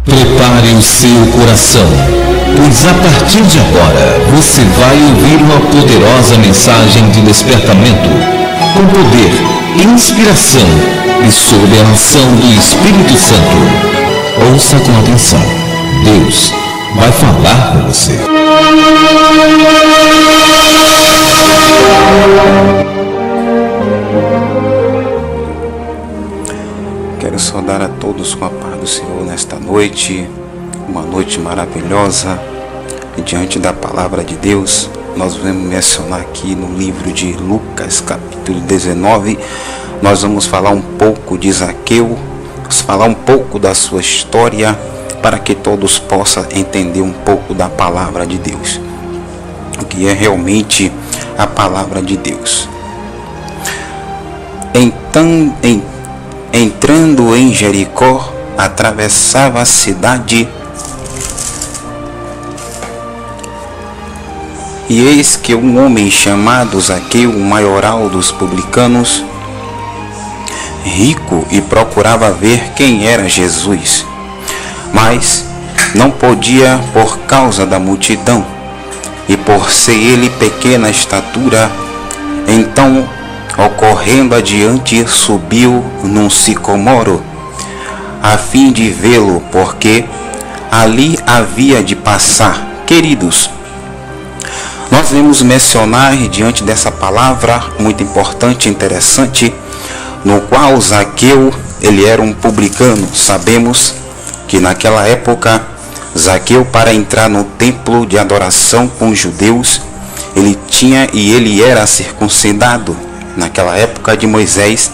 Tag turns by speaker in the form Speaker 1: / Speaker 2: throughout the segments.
Speaker 1: Prepare o seu coração, pois a partir de agora você vai ouvir uma poderosa mensagem de despertamento, com poder, inspiração e sob a ação do Espírito Santo. Ouça com atenção. Deus vai falar com você.
Speaker 2: Quero saudar a todos com a paz do Senhor nesta noite, uma noite maravilhosa. E diante da palavra de Deus, nós vamos mencionar aqui no livro de Lucas, capítulo 19, nós vamos falar um pouco de Zaqueu, vamos falar um pouco da sua história, para que todos possam entender um pouco da palavra de Deus, o que é realmente a palavra de Deus. Entrando em Jericó, atravessava a cidade, e eis que um homem chamado Zaqueu, o maioral dos publicanos, rico, e procurava ver quem era Jesus, mas não podia por causa da multidão, e por ser ele pequena estatura. Então, ocorrendo adiante, subiu num sicomoro, a fim de vê-lo, porque ali havia de passar. Queridos, nós vamos mencionar diante dessa palavra muito importante e interessante, no qual Zaqueu, ele era um publicano. Sabemos que naquela época, Zaqueu, para entrar no templo de adoração com os judeus, ele era circuncidado. Naquela época de Moisés,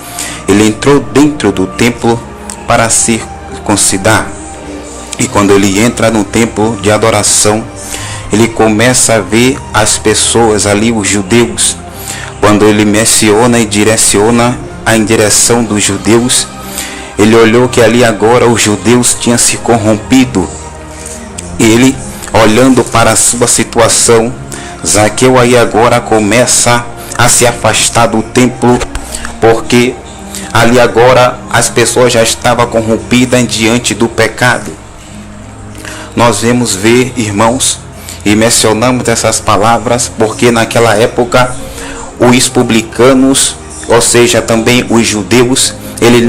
Speaker 2: ele entrou dentro do templo para circuncidar. E quando ele entra no templo de adoração, ele começa a ver as pessoas ali, os judeus. Quando ele menciona e direciona em direção dos judeus, ele olhou que ali agora os judeus tinham se corrompido. Ele, olhando para a sua situação, Zaqueu aí agora começa a se afastar do templo, porque ali agora as pessoas já estavam corrompidas diante do pecado. Nós vamos ver, irmãos, e mencionamos essas palavras, porque naquela época os publicanos, ou seja, também os judeus, ele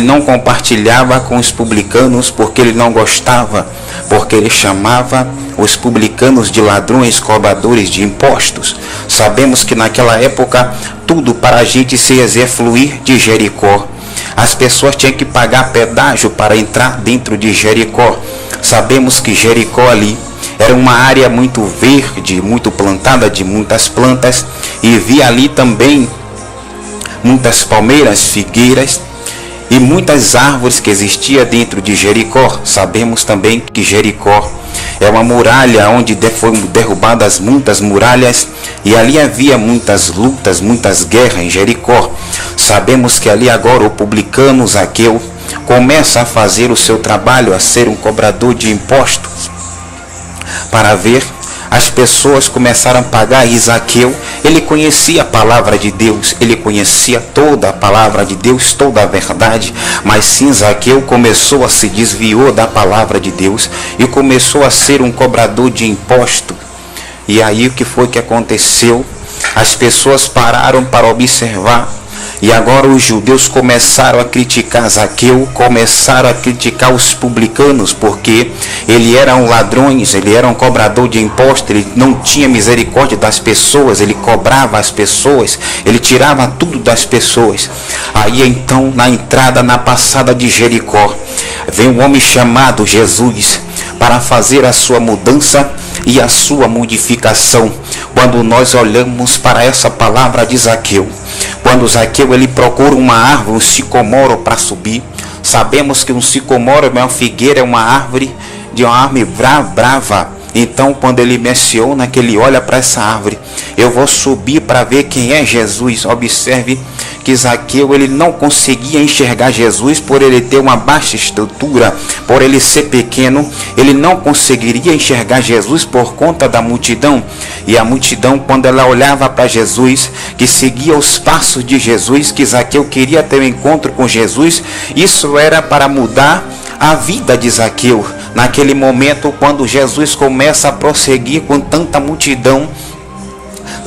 Speaker 2: não compartilhava com os publicanos, porque ele não gostava, porque ele chamava os publicanos de ladrões, cobradores de impostos. Sabemos que naquela época, tudo para a gente se fluir de Jericó, as pessoas tinham que pagar pedágio para entrar dentro de Jericó. Sabemos que Jericó ali era uma área muito verde, muito plantada de muitas plantas, e via ali também muitas palmeiras, figueiras e muitas árvores que existiam dentro de Jericó. Sabemos também que Jericó é uma muralha onde foram derrubadas muitas muralhas, e ali havia muitas lutas, muitas guerras em Jericó. Sabemos que ali agora o publicano Zaqueu começa a fazer o seu trabalho, a ser um cobrador de impostos, para ver. As pessoas começaram a pagar, e Zaqueu, ele conhecia a palavra de Deus, ele conhecia toda a palavra de Deus, toda a verdade, mas sim, Zaqueu começou a se desviou da palavra de Deus e começou a ser um cobrador de imposto. E aí o que foi que aconteceu? As pessoas pararam para observar, e agora os judeus começaram a criticar Zaqueu, começaram a criticar os publicanos, porque ele era um ladrão, ele era um cobrador de impostos, ele não tinha misericórdia das pessoas, ele cobrava as pessoas, ele tirava tudo das pessoas. Aí então, na entrada, na passada de Jericó, vem um homem chamado Jesus para fazer a sua mudança e a sua modificação. Quando nós olhamos para essa palavra de Zaqueu, quando Zaqueu ele procura uma árvore, um sicomoro para subir, sabemos que um sicomoro é uma figueira, é uma árvore brava. Então, quando ele menciona que ele olha para essa árvore, eu vou subir para ver quem é Jesus. Observe que Zaqueu ele não conseguia enxergar Jesus por ele ter uma baixa estrutura, por ele ser pequeno, ele não conseguiria enxergar Jesus por conta da multidão. E a multidão, quando ela olhava para Jesus, que seguia os passos de Jesus, que Zaqueu queria ter um encontro com Jesus, isso era para mudar a vida de Zaqueu. Naquele momento, quando Jesus começa a prosseguir com tanta multidão,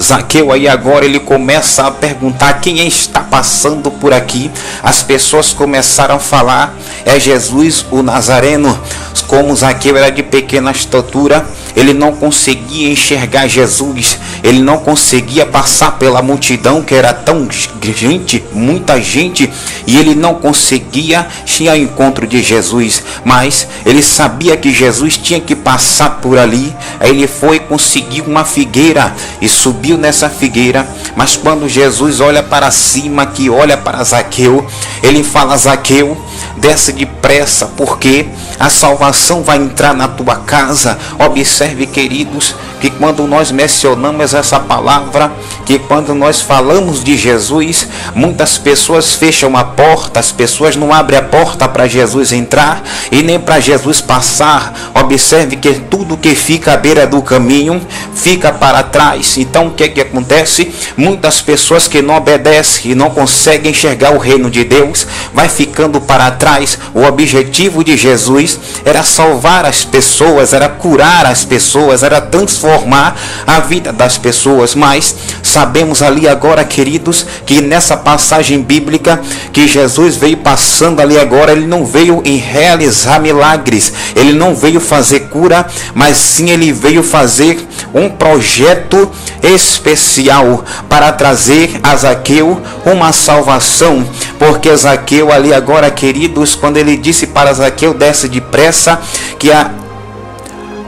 Speaker 2: Zaqueu aí agora ele começa a perguntar quem está passando por aqui. As pessoas começaram a falar: é Jesus o Nazareno. Como Zaqueu era de pequena estatura, ele não conseguia enxergar Jesus, ele não conseguia passar pela multidão que era tão gente, muita gente, e ele não conseguia ir ao encontro de Jesus, mas ele sabia que Jesus tinha que passar por ali. Aí ele foi conseguir uma figueira e subiu nessa figueira. Mas quando Jesus olha para cima, que olha para Zaqueu, ele fala: Zaqueu, desce depressa, porque a salvação vai entrar na tua casa. Observe, queridos, que quando nós mencionamos essa palavra, que quando nós falamos de Jesus, muitas pessoas fecham a porta, as pessoas não abrem a porta para Jesus entrar e nem para Jesus passar. Observe que tudo que fica à beira do caminho fica para trás. Então o que acontece? Muitas pessoas que não obedecem e não conseguem enxergar o reino de Deus, vai ficando para trás. O objetivo de Jesus era salvar as pessoas, era curar as pessoas, era transformar a vida das pessoas. Mas sabemos ali agora, queridos, que nessa passagem bíblica que Jesus veio passando ali agora, ele não veio em realizar milagres, ele não veio fazer cura, mas sim ele veio fazer um projeto especial para trazer a Zaqueu uma salvação. Porque Zaqueu ali agora, queridos, quando ele disse para Zaqueu: desce depressa, que a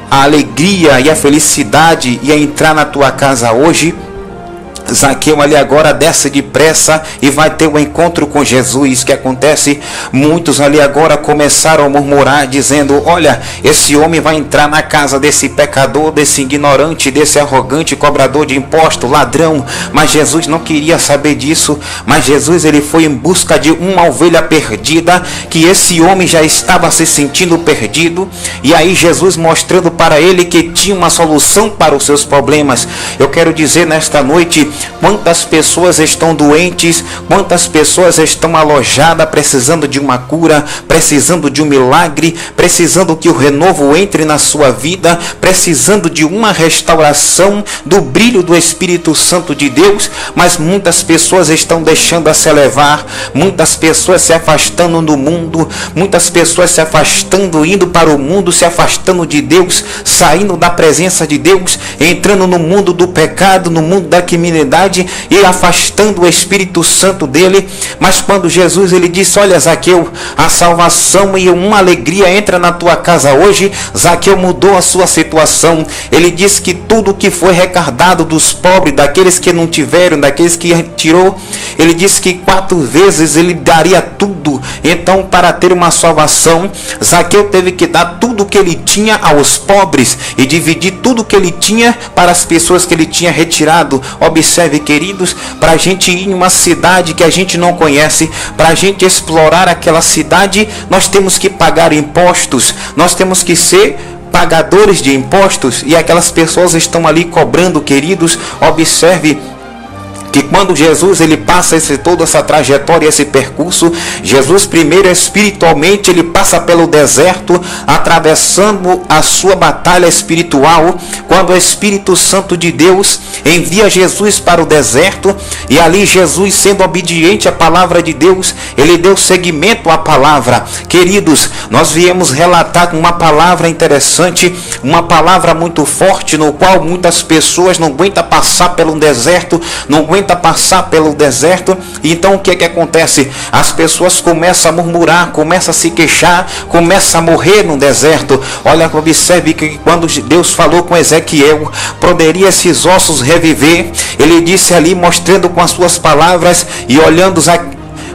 Speaker 2: alegria e a felicidade ia entrar na tua casa hoje. Zaqueu ali agora desce depressa e vai ter um encontro com Jesus. Que acontece? Muitos ali agora começaram a murmurar, dizendo: olha, esse homem vai entrar na casa desse pecador, desse ignorante, desse arrogante cobrador de imposto, ladrão. Mas Jesus não queria saber disso. Mas Jesus ele foi em busca de uma ovelha perdida, que esse homem já estava se sentindo perdido. E aí Jesus mostrando para ele que tinha uma solução para os seus problemas. Eu quero dizer nesta noite, quantas pessoas estão doentes, quantas pessoas estão alojadas, precisando de uma cura, precisando de um milagre, precisando que o renovo entre na sua vida, precisando de uma restauração do brilho do Espírito Santo de Deus. Mas muitas pessoas estão deixando a se levar, muitas pessoas se afastando do mundo, muitas pessoas se afastando, indo para o mundo, se afastando de Deus, saindo da presença de Deus, entrando no mundo do pecado, no mundo da criminalidade, e afastando o Espírito Santo dele. Mas quando Jesus ele disse: olha, Zaqueu, a salvação e uma alegria entra na tua casa hoje, Zaqueu mudou a sua situação. Ele disse que tudo que foi recardado dos pobres, daqueles que não tiveram, daqueles que tirou, ele disse que 4 vezes ele daria tudo. Então, para ter uma salvação, Zaqueu teve que dar tudo que ele tinha aos pobres e dividir tudo que ele tinha para as pessoas que ele tinha retirado. Observe, queridos, para a gente ir em uma cidade que a gente não conhece, para a gente explorar aquela cidade, nós temos que pagar impostos, nós temos que ser pagadores de impostos, e aquelas pessoas estão ali cobrando, queridos. Observe que quando Jesus ele passa toda essa trajetória, esse percurso, Jesus primeiro espiritualmente ele passa pelo deserto, atravessando a sua batalha espiritual, quando o Espírito Santo de Deus envia Jesus para o deserto, e ali Jesus, sendo obediente à palavra de Deus, ele deu seguimento à palavra. Queridos, nós viemos relatar uma palavra interessante, uma palavra muito forte, no qual muitas pessoas não aguentam passar pelo deserto, não aguentam passar pelo deserto. Então o que acontece? As pessoas começam a murmurar, começam a se queixar, começam a morrer no deserto. Olha, observe que quando Deus falou com Ezequiel, poderia esses ossos reviver, ele disse ali, mostrando com as suas palavras e olhando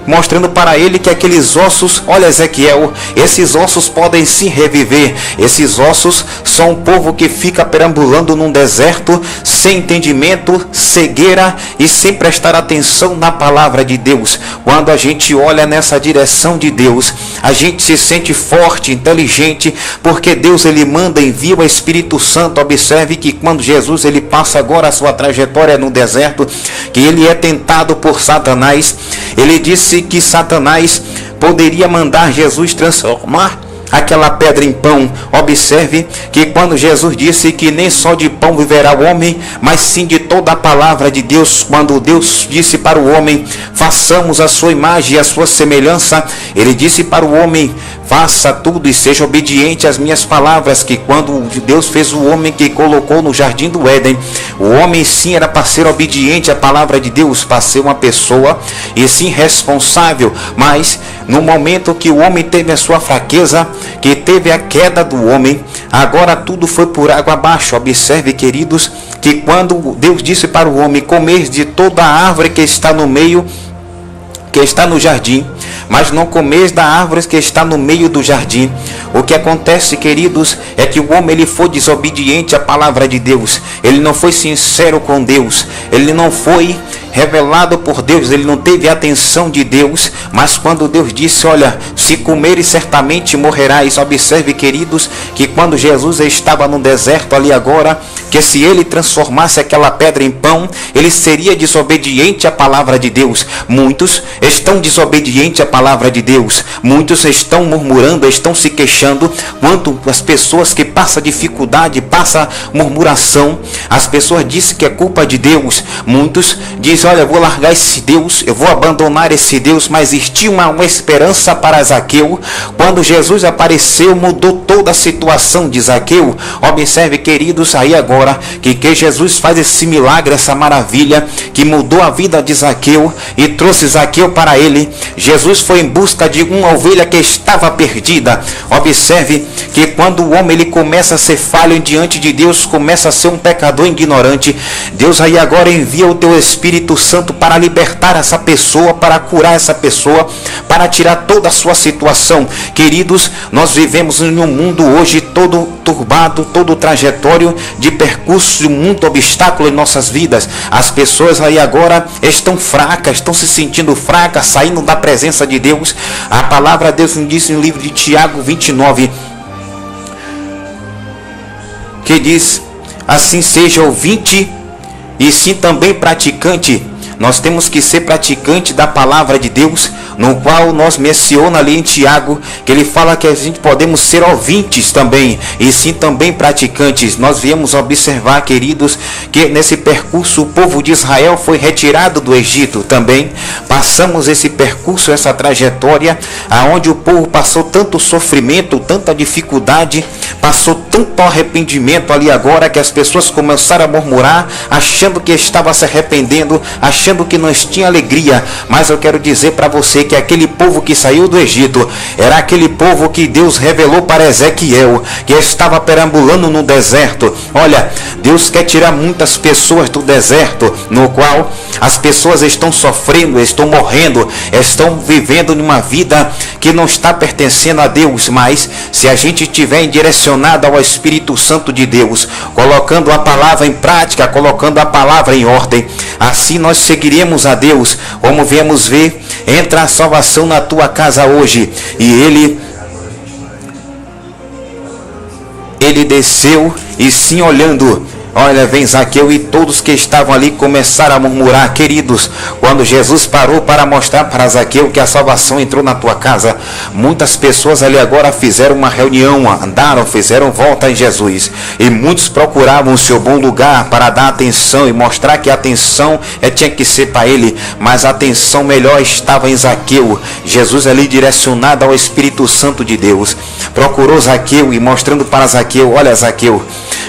Speaker 2: mostrando para ele que aqueles ossos, olha Ezequiel, esses ossos podem se reviver. Esses ossos são um povo que fica perambulando num deserto, sem entendimento, cegueira e sem prestar atenção na palavra de Deus. Quando a gente olha nessa direção de Deus, a gente se sente forte, inteligente, porque Deus ele manda, envia o Espírito Santo. Observe que quando Jesus ele passa agora a sua trajetória no deserto, que ele é tentado por Satanás, ele disse que Satanás poderia mandar Jesus transformar aquela pedra em pão. Observe que quando Jesus disse que nem só de pão viverá o homem, mas sim de toda a palavra de Deus, quando Deus disse para o homem, façamos a sua imagem e a sua semelhança, ele disse para o homem, faça tudo e seja obediente às minhas palavras, que quando Deus fez o homem que colocou no jardim do Éden, o homem sim era para ser obediente à palavra de Deus, para ser uma pessoa e sim responsável, mas no momento que o homem teve a sua fraqueza, que teve a queda do homem, agora tudo foi por água abaixo. Observe, queridos, que quando Deus disse para o homem comer de toda a árvore que está no meio, que está no jardim, mas não comeis da árvore que está no meio do jardim. O que acontece, queridos, é que o homem ele foi desobediente à palavra de Deus. Ele não foi sincero com Deus. Ele não foi revelado por Deus. Ele não teve a atenção de Deus. Mas quando Deus disse, olha, se comeres certamente morrerás. Observe, queridos, que quando Jesus estava no deserto ali agora, que se ele transformasse aquela pedra em pão, ele seria desobediente à palavra de Deus. Muitos estão desobedientes à palavra de Deus. Muitos estão murmurando, estão se queixando. Quanto as pessoas que passam dificuldade, passam murmuração, as pessoas dizem que é culpa de Deus. Muitos dizem, olha, eu vou largar esse Deus, eu vou abandonar esse Deus. Mas existia uma esperança para Zaqueu. Quando Jesus apareceu, mudou toda a situação de Zaqueu. Observe, queridos, aí agora que Jesus faz esse milagre, essa maravilha, que mudou a vida de Zaqueu e trouxe Zaqueu para ele. Jesus foi em busca de uma ovelha que estava perdida. Observe que quando o homem ele começa a ser falho diante de Deus, começa a ser um pecador ignorante, Deus aí agora envia o teu Espírito Santo para libertar essa pessoa, para curar essa pessoa, para tirar toda a sua situação. Queridos, nós vivemos em um mundo hoje todo turbado, todo trajetório de percurso, de muito obstáculo em nossas vidas. As pessoas aí agora estão fracas, estão se sentindo fracas, saindo da presença de Deus. A palavra de Deus nos diz no livro de Tiago 29, que diz, assim seja ouvinte e sim também praticante. Nós temos que ser praticante da palavra de Deus, no qual nós menciona ali em Tiago, que ele fala que a gente podemos ser ouvintes também, e sim também praticantes. Nós viemos observar, queridos, que nesse percurso o povo de Israel foi retirado do Egito também. Passamos esse percurso, essa trajetória, aonde o povo passou tanto sofrimento, tanta dificuldade, passou tanto arrependimento ali agora, que as pessoas começaram a murmurar, achando que estava se arrependendo, achando que nós tinha alegria. Mas eu quero dizer para você que aquele povo que saiu do Egito era aquele povo que Deus revelou para Ezequiel, que estava perambulando no deserto. Olha, Deus quer tirar muitas pessoas do deserto, no qual as pessoas estão sofrendo, estão morrendo, estão vivendo numa vida que não está pertencendo a Deus. Mas se a gente estiver direcionado ao Espírito Santo de Deus, colocando a palavra em prática, colocando a palavra em ordem, assim nós seguiremos a Deus. Como viemos ver, entra a salvação na tua casa hoje. E ele desceu e sim olhando, olha, vem Zaqueu, e todos que estavam ali começaram a murmurar. Queridos, quando Jesus parou para mostrar para Zaqueu que a salvação entrou na tua casa, muitas pessoas ali agora fizeram uma reunião, andaram, fizeram volta em Jesus, e muitos procuravam o seu bom lugar para dar atenção e mostrar que a atenção tinha que ser para ele, mas a atenção melhor estava em Zaqueu. Jesus ali direcionado ao Espírito Santo de Deus, procurou Zaqueu e mostrando para Zaqueu, olha Zaqueu,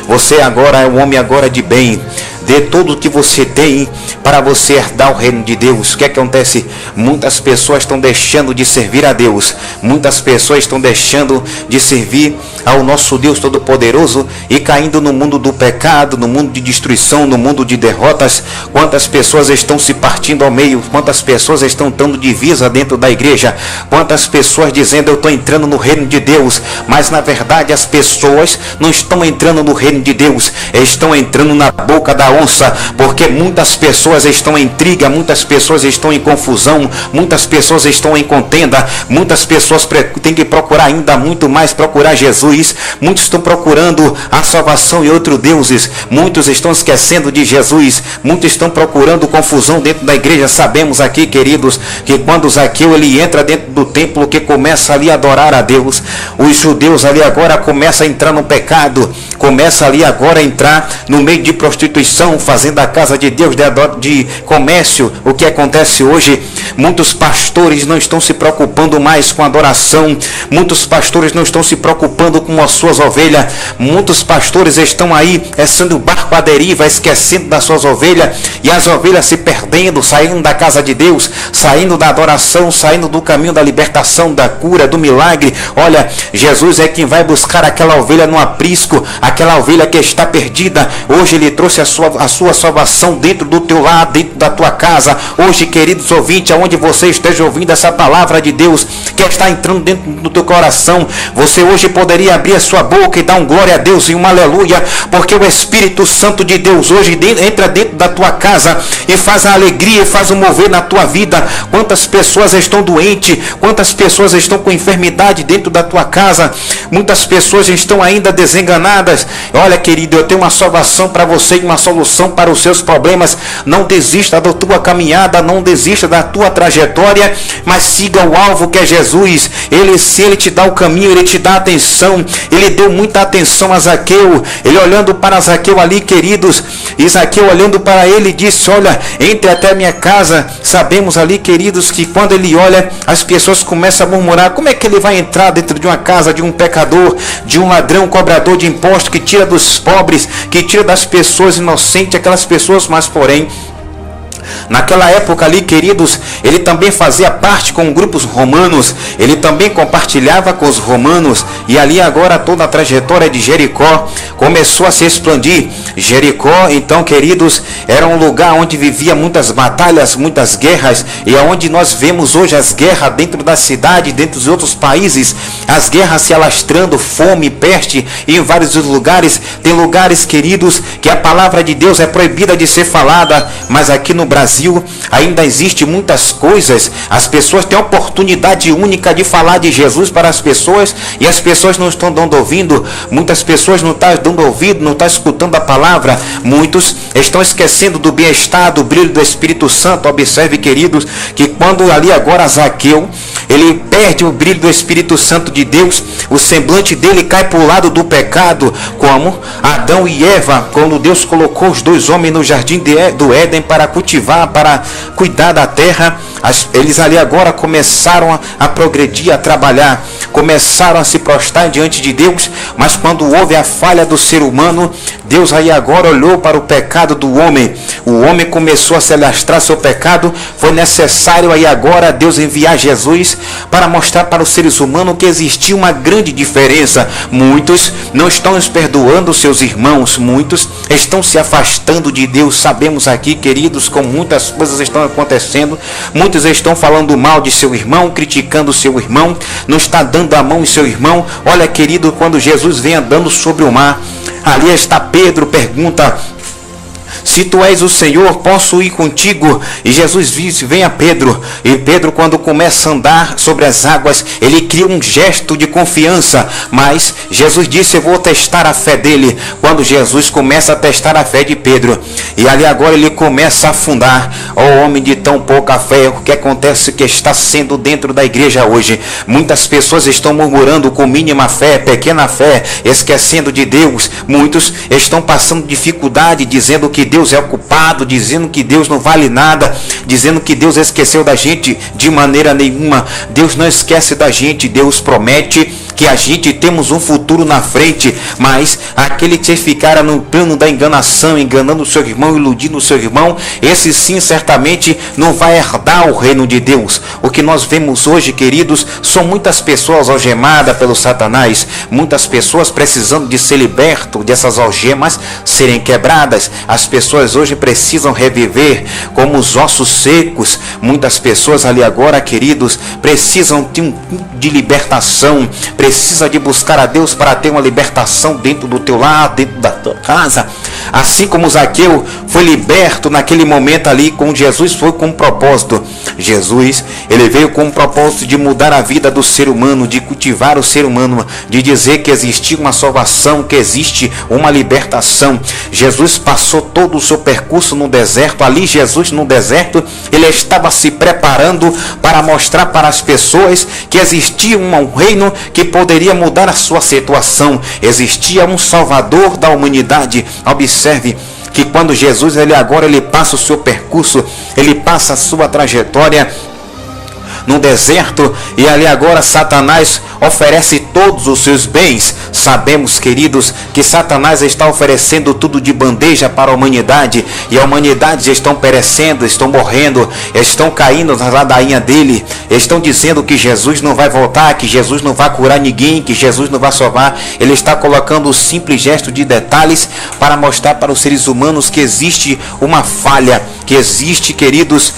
Speaker 2: você agora é um homem agora de bem, dê tudo o que você tem para você herdar o reino de Deus. O que acontece? Muitas pessoas estão deixando de servir a Deus, muitas pessoas estão deixando de servir ao nosso Deus Todo-Poderoso e caindo no mundo do pecado, no mundo de destruição, no mundo de derrotas. Quantas pessoas estão se partindo ao meio, quantas pessoas estão dando divisa dentro da igreja, quantas pessoas dizendo eu estou entrando no reino de Deus, mas na verdade as pessoas não estão entrando no reino de Deus, estão entrando na boca da onça, porque muitas pessoas estão em intriga, muitas pessoas estão em confusão, muitas pessoas estão em contenda, muitas pessoas têm que procurar ainda muito mais procurar Jesus, muitos estão procurando a salvação em outros deuses, muitos estão esquecendo de Jesus, muitos estão procurando confusão dentro da igreja. Sabemos aqui, queridos, que quando Zaqueu ele entra dentro do templo, que começa ali a adorar a Deus, os judeus ali agora começam a entrar no pecado, começa ali agora a entrar no meio de prostituição, fazendo a casa de Deus de comércio. O que acontece hoje? Muitos pastores não estão se preocupando mais com adoração, muitos pastores não estão se preocupando com as suas ovelhas, muitos pastores estão aí sendo barco à deriva, esquecendo das suas ovelhas, e as ovelhas se perdendo, saindo da casa de Deus, saindo da adoração, saindo do caminho da libertação, da cura, do milagre. Olha, Jesus é quem vai buscar aquela ovelha no aprisco, aquela ovelha que está perdida. Hoje ele trouxe a sua salvação dentro do teu lar, dentro da tua casa. Hoje, queridos ouvintes, aonde você esteja ouvindo essa palavra de Deus que está entrando dentro do teu coração, você hoje poderia abrir a sua boca e dar um glória a Deus e um aleluia, porque o Espírito Santo de Deus hoje entra dentro da tua casa e faz a alegria, faz o mover na tua vida. Quantas pessoas estão doentes, quantas pessoas estão com enfermidade dentro da tua casa, muitas pessoas estão ainda desenganadas. Olha, querido, eu tenho uma salvação para você e uma solução para os seus problemas. Não desista da tua caminhada, não desista da tua trajetória, mas siga o alvo que é Jesus. Se ele te dá o caminho, ele te dá atenção. Ele deu muita atenção a Zaqueu. Ele olhando para Zaqueu ali, queridos, e Zaqueu olhando para ele disse: olha, entre até a minha casa. Sabemos ali, queridos, que quando ele olha, as pessoas começam a murmurar: como é que ele vai entrar dentro de uma casa de um pecador, de um ladrão, cobrador de impostos, que tira dos pobres, que tira das pessoas inocentes, aquelas pessoas, mas porém naquela época ali, queridos, ele também fazia parte com grupos romanos, ele também compartilhava com os romanos, e ali agora toda a trajetória de Jericó começou a se expandir. Jericó, então, queridos, era um lugar onde vivia muitas batalhas, muitas guerras, e é onde nós vemos hoje as guerras dentro da cidade, dentro dos outros países, as guerras se alastrando, fome, peste, e em vários lugares. Tem lugares, queridos, que a palavra de Deus é proibida de ser falada, mas aqui no Brasil ainda existe muitas coisas. As pessoas têm a oportunidade única de falar de Jesus para as pessoas, e as pessoas não estão dando ouvido. Muitas pessoas não estão dando ouvido, não estão escutando a palavra. Muitos estão esquecendo do bem-estar, do brilho do Espírito Santo. Observe, queridos, que quando ali agora Zaqueu, ele perde o brilho do Espírito Santo de Deus, o semblante dele cai para o lado do pecado, como Adão e Eva, quando Deus colocou os dois homens no jardim do Éden para cultivar, para cuidar da terra. Eles ali agora começaram a progredir, a trabalhar, começaram a se prostrar diante de Deus, mas quando houve a falha do ser humano, Deus aí agora olhou para o pecado do homem. O homem começou a se alastrar seu pecado. Foi necessário aí agora Deus enviar Jesus para mostrar para os seres humanos que existia uma grande diferença. Muitos não estão perdoando seus irmãos, muitos estão se afastando de Deus. Sabemos aqui, queridos, como muitas coisas estão acontecendo. Muitos estão falando mal de seu irmão, criticando seu irmão, não está dando a mão em seu irmão. Olha, querido, quando Jesus vem andando sobre o mar, ali está Pedro, pergunta: se tu és o Senhor, posso ir contigo? E Jesus disse: venha, Pedro. E Pedro, quando começa a andar sobre as águas, ele cria um gesto de confiança, mas Jesus disse: eu vou testar a fé dele. Quando Jesus começa a testar a fé de Pedro, e ali agora ele começa a afundar. Ó homem de tão pouca fé, o que acontece que está sendo dentro da igreja hoje? Muitas pessoas estão murmurando com mínima fé, pequena fé, esquecendo de Deus. Muitos estão passando dificuldade, dizendo que Deus é o culpado, dizendo que Deus não vale nada, dizendo que Deus esqueceu da gente. De maneira nenhuma, Deus não esquece da gente. Deus promete que a gente temos um futuro na frente, mas aquele que ficara no plano da enganação, enganando o seu irmão, iludindo o seu irmão, esse sim certamente não vai herdar o reino de Deus. O que nós vemos hoje, queridos, são muitas pessoas algemadas pelo Satanás, muitas pessoas precisando de ser liberto dessas algemas serem quebradas. As pessoas hoje precisam reviver como os ossos secos. Muitas pessoas ali agora, queridos, precisam de libertação, precisa de buscar a Deus para ter uma libertação dentro do teu lar, dentro da tua casa. Assim como Zaqueu foi liberto naquele momento ali com Jesus, foi com um propósito. Jesus, ele veio com um propósito de mudar a vida do ser humano, de cultivar o ser humano, de dizer que existe uma salvação, que existe uma libertação. Jesus passou todo o seu percurso no deserto. Ali Jesus no deserto, ele estava se preparando para mostrar para as pessoas que existia um reino que poderia mudar a sua situação. Existia um Salvador da humanidade. Observe que quando Jesus ele passa o seu percurso, ele passa a sua trajetória no deserto, e ali agora Satanás oferece todos os seus bens. Sabemos, queridos, que Satanás está oferecendo tudo de bandeja para a humanidade, e a humanidade estão perecendo, estão morrendo, estão caindo na ladainha dele, estão dizendo que Jesus não vai voltar, que Jesus não vai curar ninguém, que Jesus não vai salvar. Ele está colocando o simples gesto de detalhes para mostrar para os seres humanos que existe uma falha, que existe, queridos,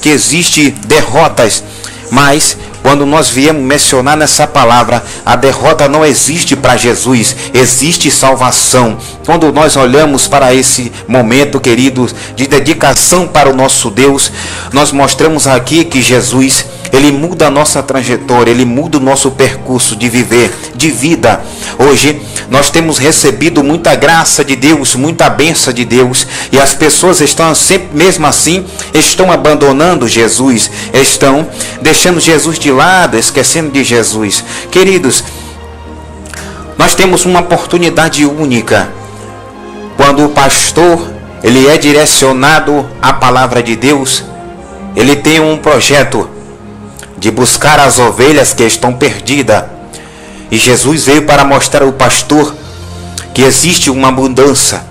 Speaker 2: que existe derrotas. Mas quando nós viemos mencionar nessa palavra, a derrota não existe para Jesus, existe salvação. Quando nós olhamos para esse momento, queridos, de dedicação para o nosso Deus, nós mostramos aqui que Jesus, ele muda a nossa trajetória, ele muda o nosso percurso de viver, de vida. Hoje nós temos recebido muita graça de Deus, muita bênção de Deus, e as pessoas estão sempre, mesmo assim, estão abandonando Jesus, estão deixando Jesus de lado, esquecendo de Jesus. Queridos, nós temos uma oportunidade única. Quando o pastor, ele é direcionado à palavra de Deus, ele tem um projeto de buscar as ovelhas que estão perdidas. E Jesus veio para mostrar ao pastor que existe uma mudança,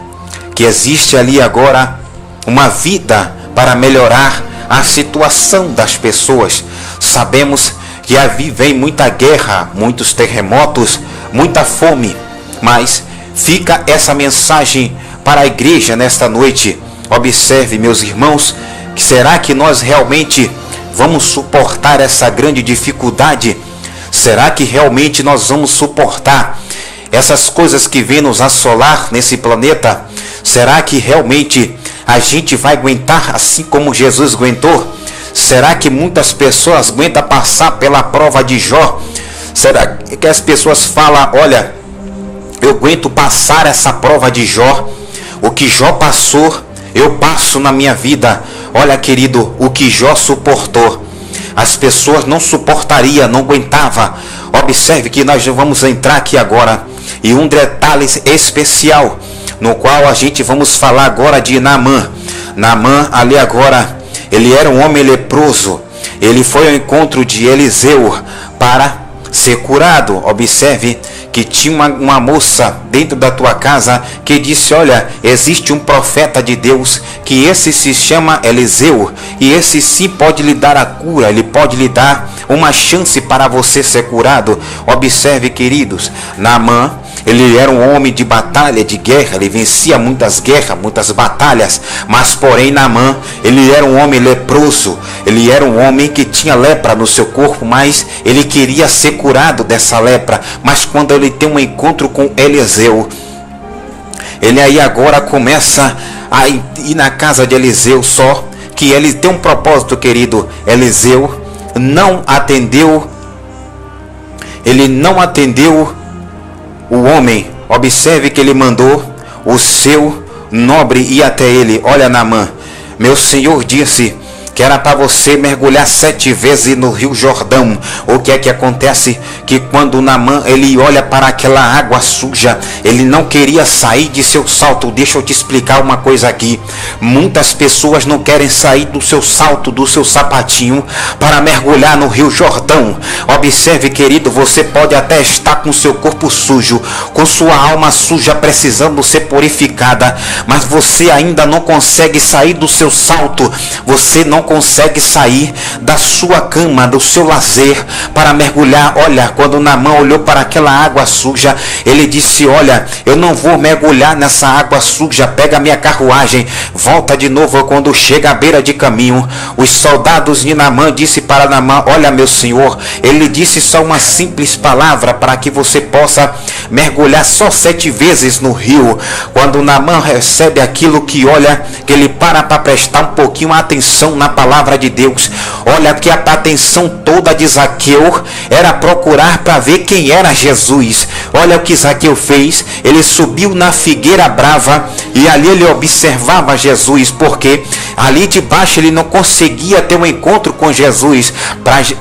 Speaker 2: que existe ali agora uma vida para melhorar a situação das pessoas. Sabemos que vem muita guerra, muitos terremotos, muita fome, mas fica essa mensagem para a igreja nesta noite. Observe, meus irmãos, que será que nós realmente vamos suportar essa grande dificuldade? Será que realmente nós vamos suportar essas coisas que vêm nos assolar nesse planeta? Será que realmente a gente vai aguentar assim como Jesus aguentou? Será que muitas pessoas aguentam passar pela prova de Jó? Será que as pessoas falam, olha, eu aguento passar essa prova de Jó? O que Jó passou, eu passo na minha vida. Olha, querido, o que Jó suportou, as pessoas não suportariam, não aguentava. Observe que nós vamos entrar aqui agora em um detalhe especial, no qual a gente vamos falar agora de Naamã. Naamã ali agora, ele era um homem leproso. Ele foi ao encontro de Eliseu para ser curado. Observe que tinha uma moça dentro da tua casa que disse, olha, existe um profeta de Deus, que esse se chama Eliseu, e esse sim pode lhe dar a cura, ele pode lhe dar uma chance para você ser curado. Observe, queridos, Naamã, ele era um homem de batalha, de guerra, ele vencia muitas guerras, muitas batalhas, mas porém Naamã, ele era um homem leproso, ele era um homem que tinha lepra no seu corpo, mas ele queria ser curado dessa lepra. Mas quando ele tem um encontro com Eliseu, ele aí agora começa a ir na casa de Eliseu, só que ele tem um propósito, querido. Eliseu não atendeu, ele não atendeu o homem. Observe que ele mandou o seu nobre ir até ele. Olha, Naamã, meu senhor disse que era para você mergulhar 7 vezes no Rio Jordão. O que é que acontece? Que quando Naamã ele olha para aquela água suja, ele não queria sair de seu salto. Deixa eu te explicar uma coisa aqui. Muitas pessoas não querem sair do seu salto, do seu sapatinho, para mergulhar no Rio Jordão. Observe, querido, você pode até estar com seu corpo sujo, com sua alma suja, precisando ser purificada, mas você ainda não consegue sair do seu salto. Você não consegue sair da sua cama, do seu lazer, para mergulhar. Olha, quando Naamã olhou para aquela água suja, ele disse: olha, eu não vou mergulhar nessa água suja, pega minha carruagem, volta de novo. Quando chega à beira de caminho, os soldados de Naamã disse para Naamã: olha, meu senhor, ele disse só uma simples palavra para que você possa mergulhar só 7 vezes no rio. Quando Naamã recebe aquilo que olha, que ele para prestar um pouquinho atenção na palavra de Deus. Olha que a atenção toda de Zaqueu era procurar para ver quem era Jesus. Olha o que Zaqueu fez. Ele subiu na figueira brava e ali ele observava Jesus, porque ali de baixo ele não conseguia ter um encontro com Jesus.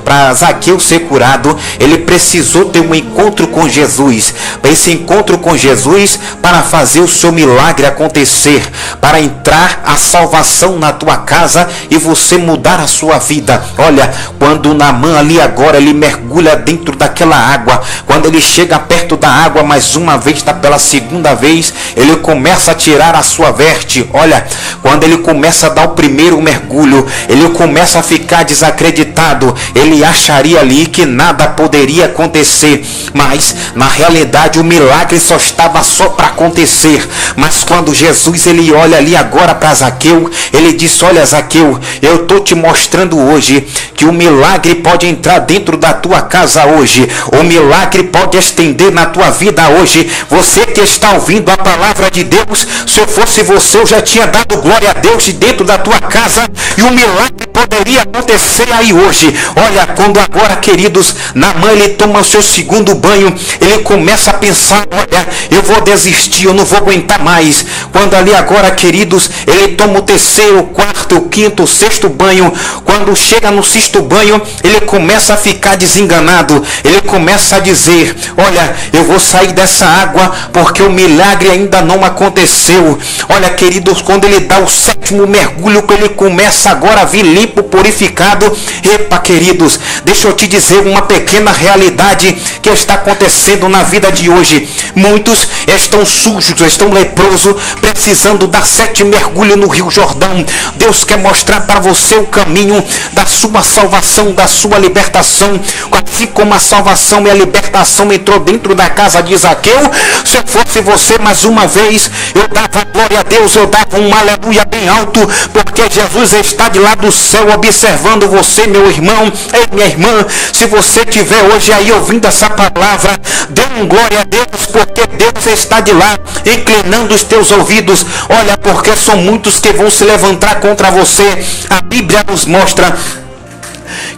Speaker 2: Para Zaqueu ser curado, ele precisou ter um encontro com Jesus. Esse encontro com Jesus para fazer o seu milagre acontecer, para entrar a salvação na tua casa e você mudar a sua vida. Olha, quando Naamã ali agora ele mergulha dentro daquela água, quando ele chega perto da água mais uma vez, pela segunda vez, ele começa a tirar a sua veste. Olha, quando ele começa a dar o primeiro mergulho, ele começa a ficar desacreditado. Ele acharia ali que nada poderia acontecer, mas na realidade o milagre só estava para acontecer. Mas quando Jesus ele olha ali agora para Zaqueu, ele disse: olha, Zaqueu, eu estou te mostrando hoje que o milagre pode entrar dentro da tua casa hoje, o milagre pode estender na tua vida hoje. Você que está ouvindo a palavra de Deus, se eu fosse você, eu já tinha dado glória a Deus de dentro da tua casa, e o milagre poderia acontecer aí hoje. Olha, quando agora, queridos, Naamã ele toma o seu segundo banho, ele começa a pensar: olha, eu vou desistir, eu não vou aguentar mais. Quando ali agora, queridos, ele toma o terceiro, o quarto, o quinto, o sexto banho, quando chega no sexto banho, ele começa a ficar desenganado. Ele começa a dizer: olha, eu vou sair dessa água porque o milagre ainda não aconteceu. Olha, queridos, quando ele dá o sétimo mergulho, que ele começa agora a vir limpo, purificado. Epa, queridos, deixa eu te dizer uma pequena realidade que está acontecendo na vida de hoje. Muitos estão sujos, estão leprosos, precisando dar 7 mergulhos no Rio Jordão. Deus quer mostrar para você o caminho da sua salvação, da sua libertação. Assim como a salvação e a libertação entrou dentro da casa de Zaqueu, se eu fosse você, mais uma vez, eu dava glória a Deus, eu dava um aleluia bem alto, porque Jesus está de lá do céu observando você, meu irmão e minha irmã. Se você estiver hoje aí ouvindo essa palavra, dê um glória a Deus, porque Deus está de lá inclinando os teus ouvidos. Olha, porque são muitos que vão se levantar contra você. A Bíblia nos mostra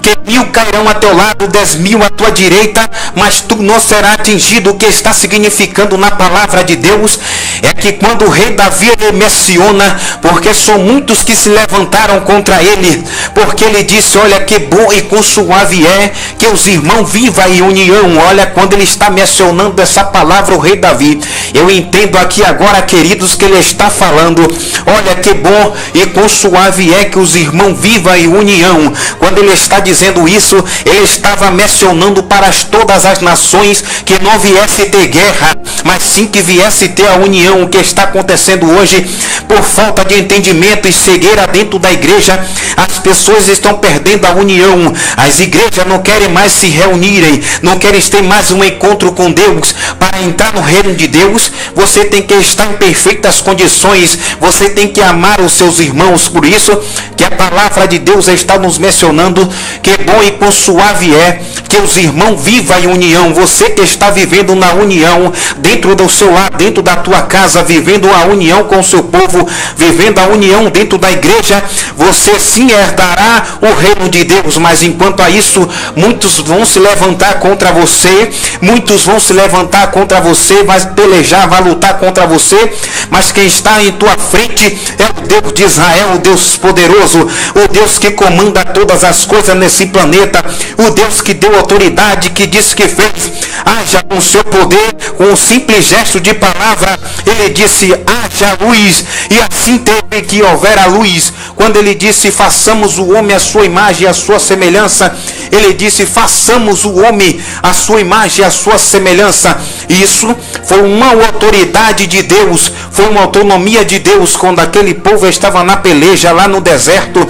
Speaker 2: que 1000 cairão a teu lado, 10.000 à tua direita, mas tu não serás atingido. O que está significando na palavra de Deus é que quando o rei Davi ele menciona, porque são muitos que se levantaram contra ele, porque ele disse: olha, que bom e quão suave é que os irmãos vivam em união. Olha, quando ele está mencionando essa palavra, o rei Davi, eu entendo aqui agora, queridos, que ele está falando: olha, que bom e quão suave é que os irmãos vivam em união. Quando ele está dizendo isso, ele estava mencionando para todas as nações que não viesse ter guerra, mas sim que viesse ter a união. O que está acontecendo hoje, por falta de entendimento e cegueira dentro da igreja, as pessoas estão perdendo a união. As igrejas não querem mais se reunirem, não querem ter mais um encontro com Deus. Para entrar no reino de Deus, você tem que estar em perfeitas condições, você tem que amar os seus irmãos. Por isso que a palavra de Deus está nos mencionando que bom e quão suave é que os irmãos vivam em união. Você que está vivendo na união, dentro do seu lar, dentro da tua casa, vivendo a união com o seu povo, vivendo a união dentro da igreja, você sim herdará o reino de Deus. Mas enquanto a isso, muitos vão se levantar contra você, muitos vão se levantar contra você, vai pelejar, vai lutar contra você, mas quem está em tua frente é o Deus de Israel, o Deus poderoso, o Deus que comanda todas as coisas nesse planeta, o Deus que deu autoridade, que disse que fez, haja com seu poder, com um simples gesto de palavra, ele disse: haja luz, e assim teve que houver a luz. Quando ele disse: façamos o homem à sua imagem e à sua semelhança, ele disse: façamos o homem à sua imagem e à sua semelhança. Isso foi uma autoridade de Deus, foi uma autonomia de Deus. Quando aquele povo estava na peleja lá no deserto,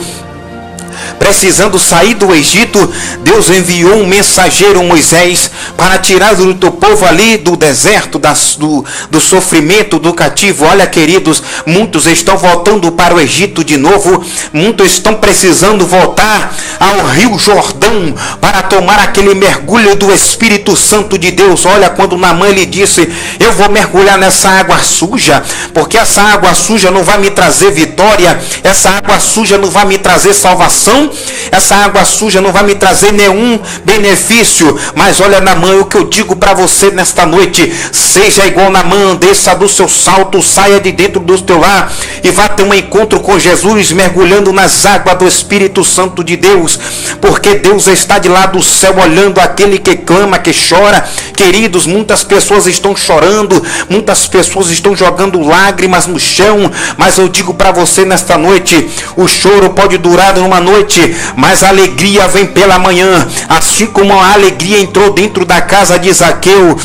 Speaker 2: precisando sair do Egito, Deus enviou um mensageiro, Moisés, para tirar do teu povo ali do deserto, do sofrimento, do cativo. Olha, queridos, muitos estão voltando para o Egito de novo, muitos estão precisando voltar ao Rio Jordão para tomar aquele mergulho do Espírito Santo de Deus. Olha, quando Naamã ele disse: eu vou mergulhar nessa água suja, porque essa água suja não vai me trazer vitória, essa água suja não vai me trazer salvação, essa água suja não vai me trazer nenhum benefício. Mas olha, Naamã, o que eu digo para você nesta noite: seja igual Naamã, desça do seu salto, saia de dentro do teu lar e vá ter um encontro com Jesus, mergulhando nas águas do Espírito Santo de Deus, porque Deus está de lá do céu olhando aquele que clama, que chora. Queridos, muitas pessoas estão chorando, muitas pessoas estão jogando lágrimas no chão, mas eu digo para você nesta noite: o choro pode durar uma noite, mas a alegria vem pela manhã. Assim como a alegria entrou dentro da casa de Zaqueu,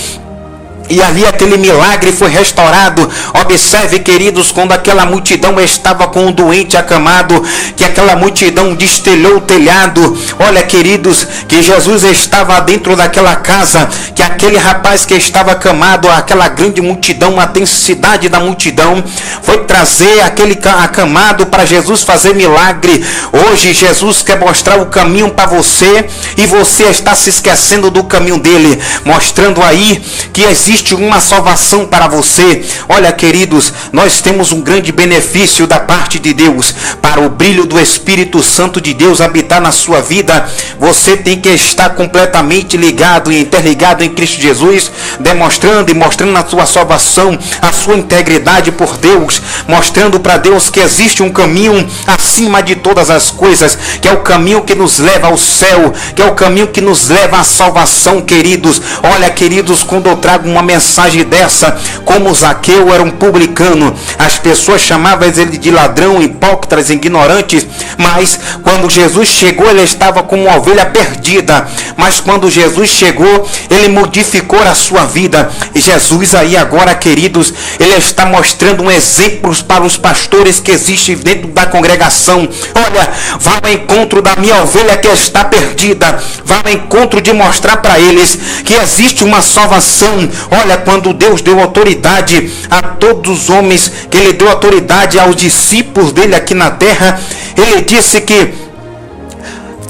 Speaker 2: e ali aquele milagre foi restaurado. Observe, queridos, quando aquela multidão estava com um doente acamado, que aquela multidão destelhou o telhado. Olha, queridos, que Jesus estava dentro daquela casa, que aquele rapaz que estava acamado, aquela grande multidão, a densidade da multidão, foi trazer aquele acamado para Jesus fazer milagre. Hoje Jesus quer mostrar o caminho para você, e você está se esquecendo do caminho dele, mostrando aí que existe uma salvação para você. Olha, queridos, nós temos um grande benefício da parte de Deus. Para o brilho do Espírito Santo de Deus habitar na sua vida, você tem que estar completamente ligado e interligado em Cristo Jesus, demonstrando e mostrando a sua salvação, a sua integridade por Deus, mostrando para Deus que existe um caminho acima de todas as coisas, que é o caminho que nos leva ao céu, que é o caminho que nos leva à salvação, queridos. Olha, queridos, quando eu trago uma mensagem dessa, como Zaqueu era um publicano, as pessoas chamavam ele de ladrão, hipócritas, ignorantes, mas quando Jesus chegou, ele estava como uma ovelha perdida, mas quando Jesus chegou, ele modificou a sua vida. E Jesus aí agora, queridos, ele está mostrando um exemplo para os pastores que existem dentro da congregação. Olha, vá ao encontro da minha ovelha que está perdida, vá ao encontro de mostrar para eles que existe uma salvação. Olha, quando Deus deu autoridade a todos os homens, que ele deu autoridade aos discípulos dele aqui na terra, ele disse que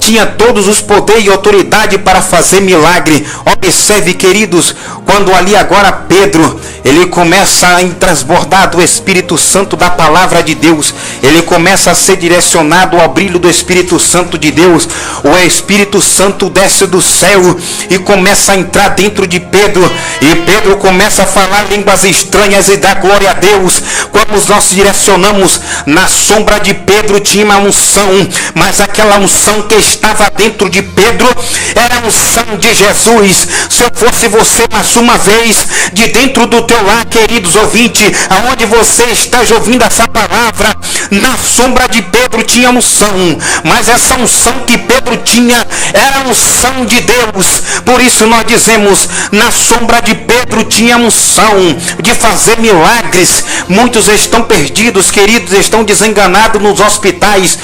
Speaker 2: tinha todos os poderes e autoridade para fazer milagre. Observe, queridos, quando ali agora Pedro, ele começa a transbordar do Espírito Santo, da palavra de Deus, ele começa a ser direcionado ao brilho do Espírito Santo de Deus. O Espírito Santo desce do céu e começa a entrar dentro de Pedro, e Pedro começa a falar línguas estranhas e dar glória a Deus. Quando nós direcionamos, na sombra de Pedro tinha uma unção, mas aquela unção que estava dentro de Pedro era a unção de Jesus. Se eu fosse você mais uma vez, de dentro do teu lar, queridos ouvintes, aonde você está ouvindo essa palavra, na sombra de Pedro tinha unção, mas essa unção que Pedro tinha era a unção de Deus. Por isso nós dizemos, na sombra de Pedro tinha unção de fazer milagres. Muitos estão perdidos, queridos, estão desenganados nos hospitais.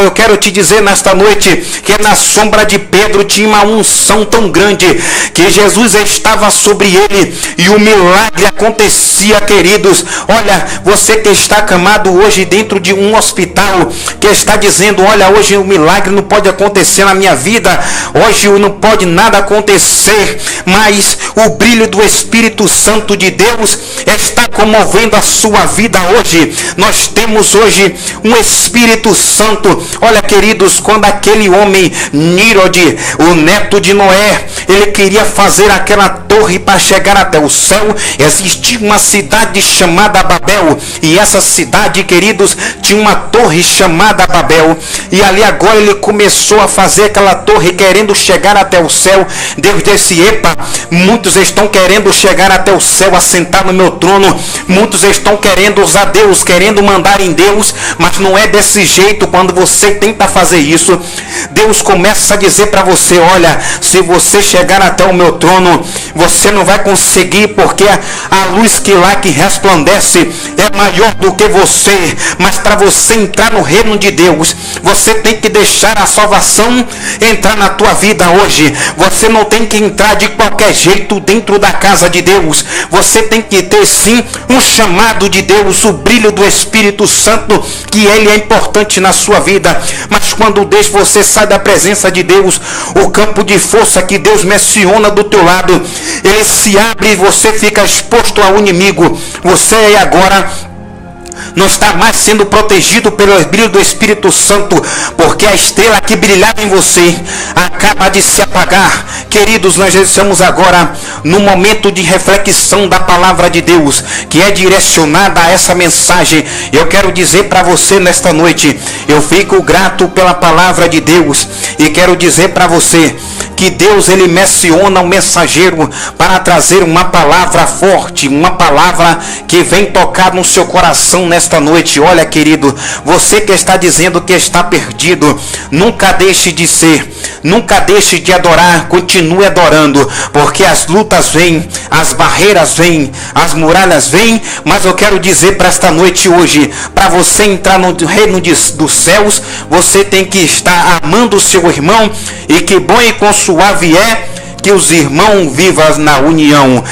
Speaker 2: Eu quero te dizer nesta noite que na sombra de Pedro tinha uma unção tão grande que Jesus estava sobre ele e o milagre acontecia, queridos. Olha, você que está acamado hoje dentro de um hospital, que está dizendo: olha, hoje o milagre não pode acontecer na minha vida, hoje não pode nada acontecer, mas o brilho do Espírito Santo de Deus está comovendo a sua vida hoje. Nós temos hoje um Espírito Santo. Olha, queridos, quando aquele homem Nírode, o neto de Noé, ele queria fazer aquela torre para chegar até o céu, existia uma cidade chamada Babel, e essa cidade, queridos, tinha uma torre chamada Babel, e ali agora ele começou a fazer aquela torre querendo chegar até o céu. Deus disse: epa, muitos estão querendo chegar até o céu, assentar no meu trono, muitos estão querendo usar Deus, querendo mandar em Deus, mas não é desse jeito. Quando você tenta fazer isso, Deus começa a dizer para você: olha, se você chegar até o meu trono, você não vai conseguir, porque a luz que lá que resplandece é maior do que você. Mas para você entrar no reino de Deus, você tem que deixar a salvação entrar na tua vida hoje. Você não tem que entrar de qualquer jeito dentro da casa de Deus. Você tem que ter sim um chamado de Deus, o brilho do Espírito Santo, que ele é importante na sua vida. Mas quando você sai da presença de Deus, o campo de força que Deus menciona do teu lado, ele se abre e você fica exposto ao inimigo. Você agora não está mais sendo protegido pelo brilho do Espírito Santo, porque a estrela que brilhava em você acaba de se apagar. Queridos, nós estamos agora no momento de reflexão da palavra de Deus, que é direcionada a essa mensagem. Eu quero dizer para você nesta noite, eu fico grato pela palavra de Deus, e quero dizer para você que Deus, ele menciona um mensageiro para trazer uma palavra forte, uma palavra que vem tocar no seu coração nesta noite. Olha, querido, você que está dizendo que está perdido, nunca deixe de ser, nunca deixe de adorar, continue adorando, porque as lutas vêm, as barreiras vêm, as muralhas vêm, mas eu quero dizer para esta noite hoje, para você entrar no reino dos céus, você tem que estar amando o seu irmão, e que bom e suave é que os irmãos vivam na união.